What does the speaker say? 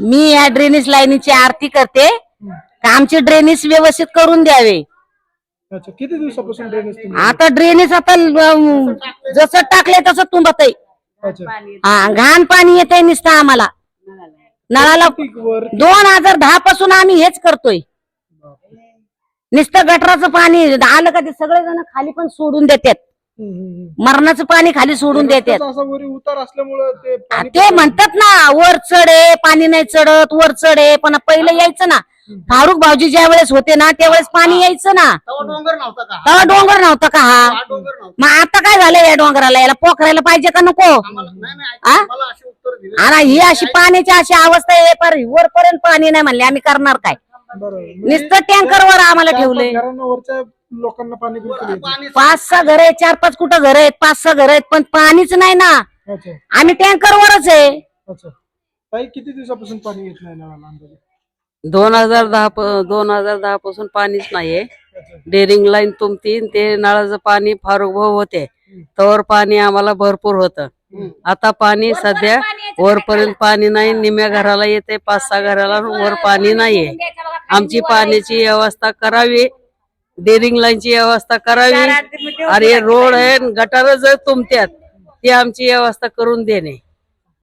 मी या ड्रेनेज लाईनीची आरती करते. आमचे ड्रेनेज व्यवस्थित करून द्यावे. अच्छा, किती दिवसापासून ड्रेनेज आता ड्रेनेज आता जसं टाकले तसं तुंबत आहे. हा, घाण पाणी येते नुसतं आम्हाला नळाला. 2010 पासून आम्ही हेच करतोय. नुसतं गटराचं पाणी आलं का ते सगळेजण खाली पण सोडून देतात. मरणाचं पाणी खाली सोडून देतात. उतार असल्यामुळे ते म्हणतात ना वर चढे पाणी नाही चढत, वर चढे. पण पहिलं यायचं ना, फारुख भाऊजी ज्या वेळेस होते ना त्यावेळेस पाणी यायचं ना. तेव्हा डोंगर नव्हता का हा? मग आता काय झालं या डोंगराला? याला पोखरायला पाहिजे का नको? आणि ही अशी पाण्याची अशी अवस्था आहे, पर वरपर्यंत पाणी नाही म्हणले आम्ही करणार काय? नुसतं टँकरवर आम्हाला ठेवले. लोकांना पाणी 5-6 घर आहेत, 4-5 कुठं घर आहेत, 5-6 घर आहेत, पण पाणीच नाही ना. आम्ही टँकरवरच आहे. किती दिवसापासून पाणी येत नाही नळाला? 2010 पासून पाणीच नाहीये. डेरिंग लाईन तुमती ते नळाचं पाणी फारुख भाऊ होते तवर पाणी आम्हाला भरपूर होतं. आता पाणी सध्या वरपर्यंत पाणी नाही. निम्या घराला येते, 5-6 घराला वर पाणी नाहीये. आमची पाण्याची व्यवस्था करावी, डेरिंग लाईनची व्यवस्था करावी. अरे रोड आहे, गटार जर तुमत्यात ती आमची व्यवस्था करून देणे.